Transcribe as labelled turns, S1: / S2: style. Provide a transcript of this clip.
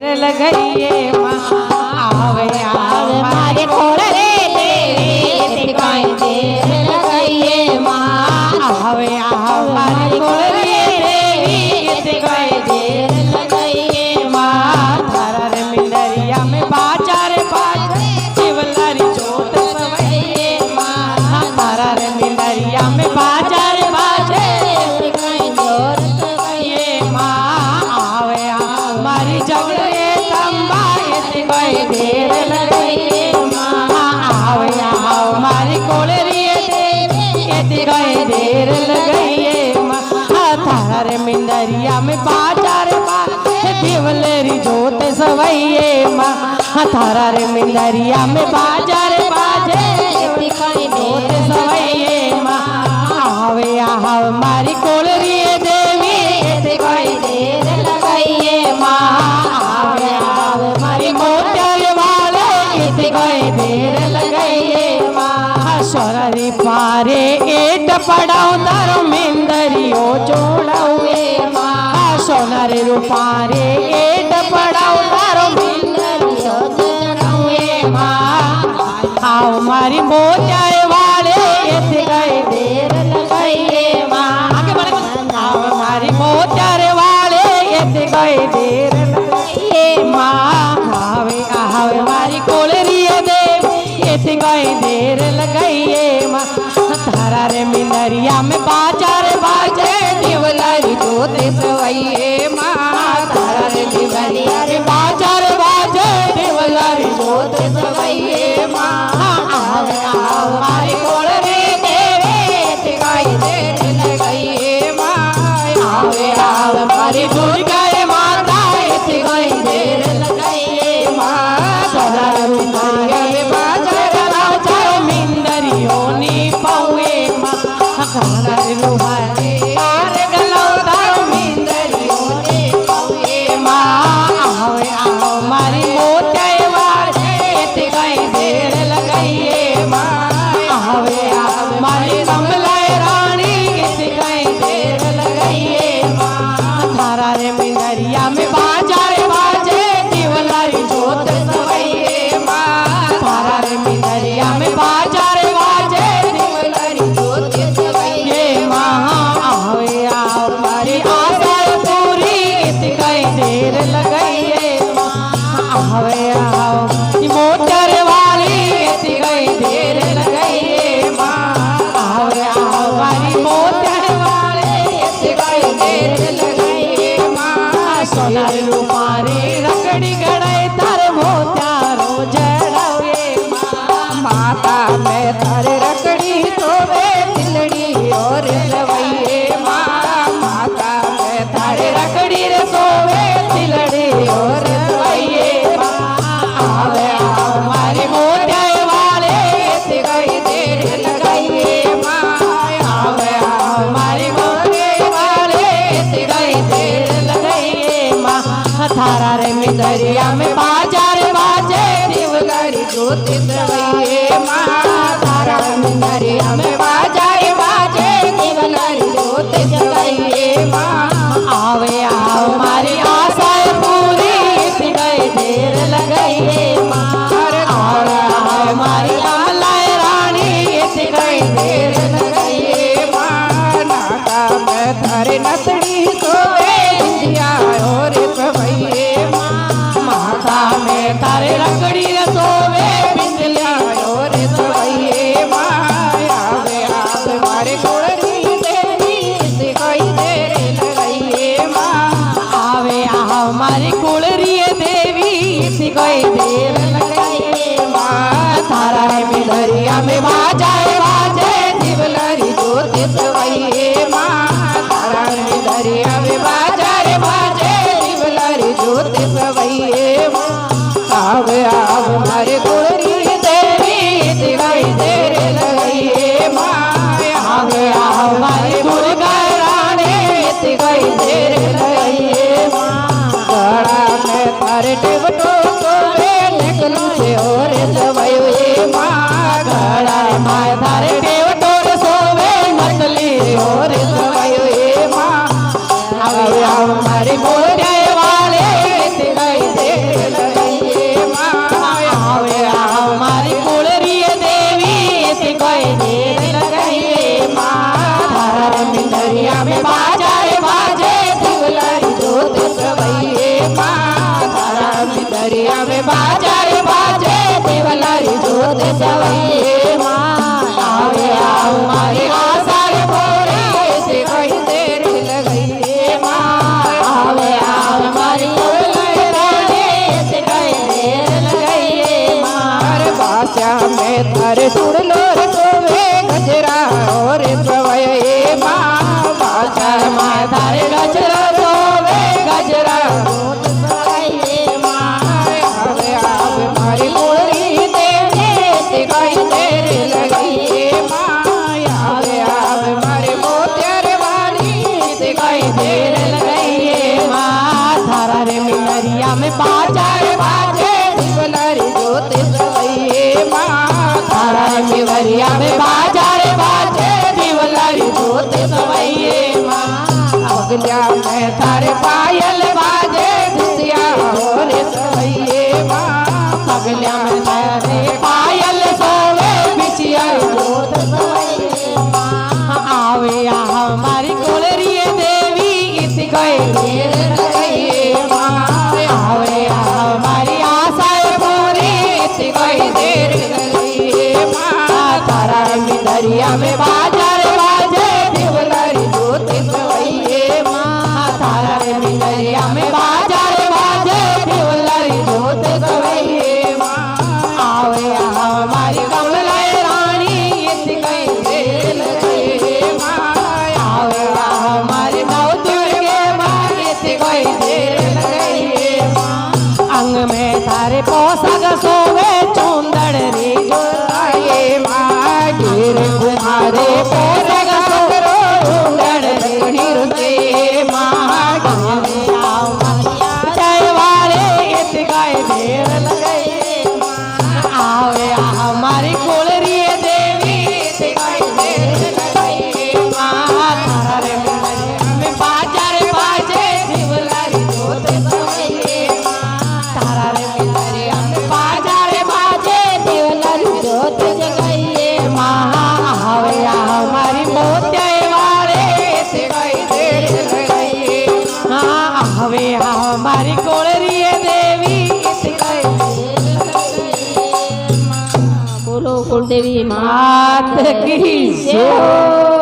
S1: लगइए आवे आवे मारे खोड़ रे देवी काई देर लगइए आवे आवे मारे खोड़ रे देवी काई देर लगइए थारा रे मिंदरिया में बाजार बाज शिवलारी जोत सवइए थारा रे मिंदरिया में बाजार बाज काई जोर सवइए आवे आवे मारी जग देर लगइए आवे आवे मारी कोलरिए देवी गए देर लगइए थारा रे मिंदरिया में बाजार देवलेरी जोत सवइए थारा रे मिंदरिया में बाजार बाजे जोत सवइए आवे आवे मारी कोलरिए देवी गए देर लगइए आवे आवे मारी गए देर लगइए सोनारी पारे एट पड़ाऊ तारो मिंदरियो जोड़ाऊए सोनारी रूपारे एट पड़ाऊ तारो मिंदरियो जोड़ाऊए आओ मारी मोचाए वाले एत गए देर लगइए आगे बढ़े आओ मारी मोचारे वाले एत गए देर लगइए आवे आवे मारी कोलरिए देवी गए देर लगइए थारा रे मिंदरिया में बाजार बाजे देवलारी जोत सवइए थारा रे मिंदरिया रे बाजार बाजे देवलारी जोत सवइए आवे आवे मारी कोलरी देवी गए देर लगइए आवे आवे मारी दुर्गा माता गए देर लगइए सोना रूपारे मिंदरियोनी पावे घर लुहारे आर गलो तारो मिंदरियोनी पावे आवे आओ मारी मोचाए वाले गए देर लगइए आवे आवे मारी कमलाए रानी गए देर लगइए थारा रे मिंदरिया में बाजार बाजे देवलारी जोत सवइए थारा रे मिंदरिया में बाजार देर लगइए आवे आओ मोटर वाली गई देर लगइए आवे आओ वाली मोटर वाली गई देर लगइए सोनार रूपारे रकड़ी गड़े तार मोत्यारो जड़ावे माता में तार रकड़ी तो वे दिलड़ी और लवइए माता में तार रकड़ी रे सोवे और सवइए आवे आवे मारी मोचाए वाले गई देर लगइए आवे आवे मारी मोचाए वाले गई देर लगइए थारा रे मिंदरिया में बाजार बाजे देवलारी जोत सवइए थारा रे मिंदरिया में बाजार बाजे देवलारी जोत सवइए आवे आवे मारी आशा देर लगइए मारी कमलाए रानी गई देर लगइए नाका में थारे नसड़ी सोवे इंदिया और सवइए माता में थारे रकड़ी सोवे बिंदिया और सवइए आवे आवे मारे कोलरी देवी गई देर लगइए आवे आवे मारी कोलरी गई देर लगइए थारा रे मिंदरिया में बाजाए बाजे देवलारी जोत सवइए थारा रे मिंदरिया में बाजाए बाजे देवलारी जोत सवइए आवे आवे मारे कोलरी देवी गई देर लगइए आवे आवे मारी दुर्गा रानी गई देर लगइए गड़ा में थारे टेवटो और सवइए गड़ा माय थारे टेवटो सोवे मतली और सवइए आवे आवे मारे मोचाए वाले गई देर बाजारे बाजे देवलारी जोत सवैये माँ आवे आव मारी आशा रे पूरी से कोई देर लगाइए माँ आवे आव मारी रानी से कोई देर लगाइए माँ बाचा में थारे सुन लो रे सोवे गजरा और सवैये माँ बाचा में थारे गजरा सोवे गजरा में बाजार बाजे दिवलारी जोत सवैये माँ थारा मिवरिया में बाजार बाजे दिवलारी जोत सवैये माँ पगलिया में थारे पायल बाजे खुशिया और सवैये माँ पगलिया में थारे पायल सोवे बिछिया जोत सवैये माँ आवे हमारी कोलरी देवी इत गए देर लगाइए माँ आवे हमारी आशा पूरी कोई देर लगाइए माँ तारा दरिया में बाजार बाजे दिवलारी जोत सवैये माँ तारा दरिया में बाजार बाजे दिवलारी जोत सवैये माँ आवे हमारी कमलाई रानी इत कोई देर लगाइए माँ आवे हमारी नौ दुर्गे माँ इत कोई देर लगाइए अंग में थारे पोसग सोवे चुंदड़ रे जोराए माँ गिर तुम्हारे पोसग सोरो चुंदड़ रे हिरते माँ गावे आओ मारिया जय वाले इत गाय देर लगाइए माँ आवे हमारी कोलरी देवी इत गाय देर लगाइए माँ थारे में बाजार बाजे दिवलारी जोत सवैये बाजार बाजे दिवलारी जोत जगाइए माँ हवे हमारी मोतिया वाले से कोई देर लगाइए हाँ हवे हमारी कोलरी देवी से कोई देर लगाइए बोलो कुलदेवी मात की जय।